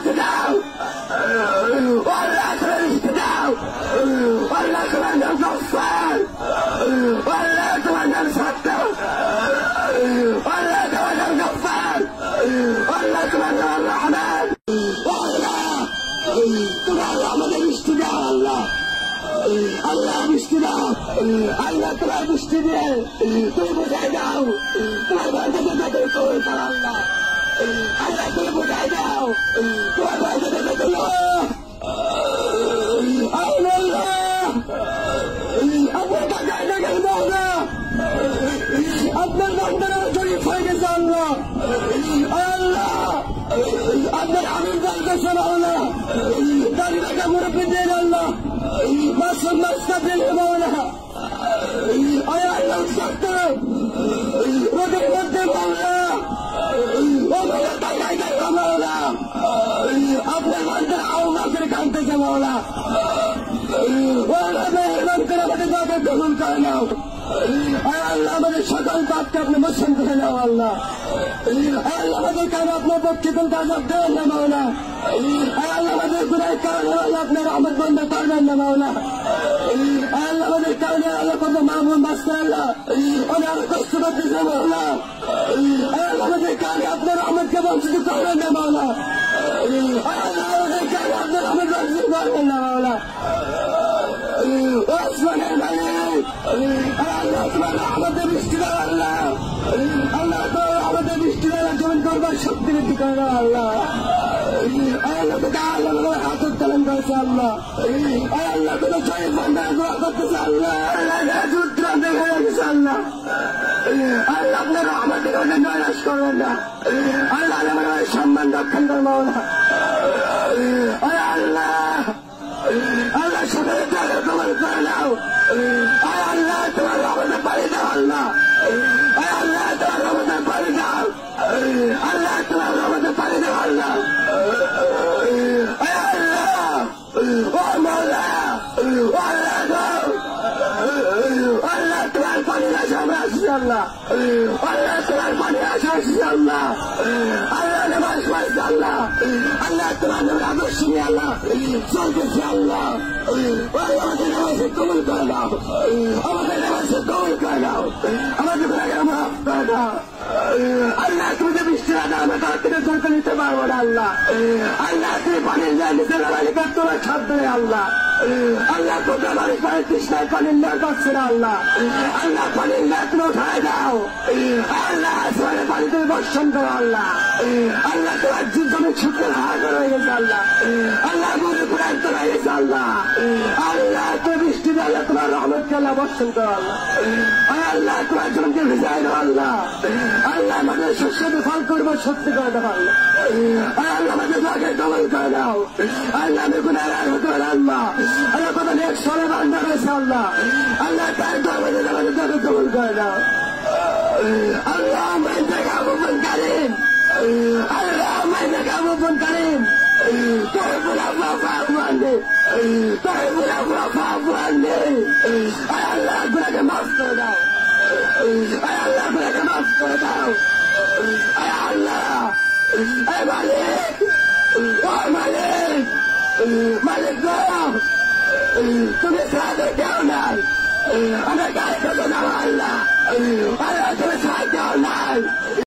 বৃষ্টি দাও, আল্লাহ তুমি বৃষ্টি দাও, আল্লাহ তোমার নাম গফফার, আল্লাহ তোমার নাম সত্তার, আল্লাহ তোমার নাম গফফার, আল্লাহ তোমার নাম রহমান, আল্লাহ তোমার আমাদের বৃষ্টি দাও, আল্লাহ আল্লাহ বৃষ্টি দাও, আল্লাহ তোমার বৃষ্টি দিয়ে তুমি বোঝাই দাও তোমার বান্দাদের কবুল করো আল্লাহ, আল্লাহ তুমি বোঝাই দাও তোমার বান্দাদের কবুল করো আল্লাহ, আপনার টাকায় টাকাই দাও না, আপনার বান্দারা শরীফ হয়ে গেছে আল্লাহ, আল্লাহ আপনার আমির বলতেছে মাওলা দাঁড়িয়ে রাখা মুরব্বী দেন আল্লাহ, মাসুদ মাস্তাফিল মাওলা আল্লাহ সত্য ওদের মধ্যে মাওলা ওদের টাকায় টাকা মাওলা আপনার বান্দার আওয়াজের কানতেছে মাওলা, ওরা মেহরবান করে আমাদের বাবা কবুল করে নাও আল্লাহ, আমাদের সকল পাপকে আপনি মোচন করে নাও আল্লাহ, আল্লাহ আমাদের কারণে আপনার পক্ষে কোন কাজ দেন না মাওলা, আল্লাহ আমাদের গুনাহের কারণে আল্লাহ আপনার রহমত বন্ধ করবেন না মাওলা, আল্লাহ আমাদের কারণে আল্লাহ কত মামুন বাঁচতে আল্লাহ ওনার কষ্ট করতেছে মাওলা, আল্লাহ আমাদের কারণে আপনার রহমতকে বঞ্চিত করবেন না মাওলা, আল্লাহ আমাদের কারণে আপনার রহমত বঞ্চিত করবেন না মাওলা, ওসমানের মালিক আল্লাহ তোমার আমাদের বৃষ্টি দাও আল্লাহ, আল্লাহ তো আমাদের বৃষ্টি দ্বারা জীবন করবার শক্তি বৃদ্ধি করে দাও আল্লাহ, আল্লাহ তো আল্লাহ হাত উত্তোলন করেছে আল্লাহ, আল্লাহ তো শরীর বন্ধা দোয়া করতেছে আল্লাহ, সূত্র দেখা যাচ্ছে আল্লাহ, আল্লাহ আপনার আমাদের ওদের নৈরাশ করবেন না আল্লাহ, আমার সম্মান রক্ষণ করবো না আল্লাহ, আল্লাহ সকলের জায়গা তোমার করে নাও আল্লাহ, তোমার রহমতের পানি দাও আল্লাহ, আল্লাহ তোমার রহমতের পানি দাও আল্লাহ, তোমার রহমতের পানি দাও আল্লাহ, আল্লাহ ও মওলা আল্লাহ আল্লাহ তোমার পানি আসে আমরা আসছি আল্লাহ, আল্লাহ তোমার পানি আসে আসছি আল্লাহ, আল্লাহ নামাজ পড়ছি আল্লাহ, আল্লাহ তোমার নামের আদর্শ নিয়ে আল্লাহ চলতেছি আল্লাহ, আমাদের নামাজে কবুল করে দাও, আমাদের নামাজে কবুল করে দাও, আমাদের গুনাহকে মাফ করে দাও আল্লাহ, তুমি যে বৃষ্টি না দাও আমরা তার থেকে সরকার নিতে পারবো না আল্লাহ, আল্লাহ তুমি পানির যায় নিতে লাগালিকার তোমার সাধ্য নেই আল্লাহ, আল্লাহ তোমরা মানুষ পানির তৃষ্ণায় পানির না করছে না আল্লাহ, আল্লাহ পানির না তুমি উঠায় দাও আল্লাহ, আসমানের পানি তুমি বর্ষণ করো আল্লাহ, আল্লাহ তোমার জীবনে ছুটের হাত রয়ে গেছে আল্লাহ, আল্লাহ মনে পুরায় তো রয়ে গেছে আল্লাহ, আল্লাহ তুমি বৃষ্টি দিয়ে আল্লাহ তোমার রহমতকে আল্লাহ বর্ষণ করো আল্লাহ, আল্লাহ তোমার জনকে ভিজায় দাও আল্লাহ, আল্লাহ আমাদের শস্যকে ফল করবো সত্যি করে দাও আল্লাহ, আল্লাহ আমাদের ভাগে কবল করে দাও আল্লাহ, আমি গুনাহগার হতে পারি আল্লাহ, আল্লাহ কত নেক সরে বান্দা রয়েছে আল্লাহ, আল্লাহ তার দরবারে আমাদের ভাগে কবল করে দাও আল্লাহ, मैं जगह मुबन करीम अल्लाह, मैं जगह मुबन करीम तोहे बुला फाफाने तोहे बुला फाफाने अल्लाह गुनाह के माफ कर दाओ अल्लाह गुनाह के माफ कर दाओ अल्लाह ऐ मालिक ओ मालिक मालिक तुम्हें साथ जाओ ना আমরা গায়ে দেবো না আল্লাহ, আল্লাহ তুমি সাহায্য নাই।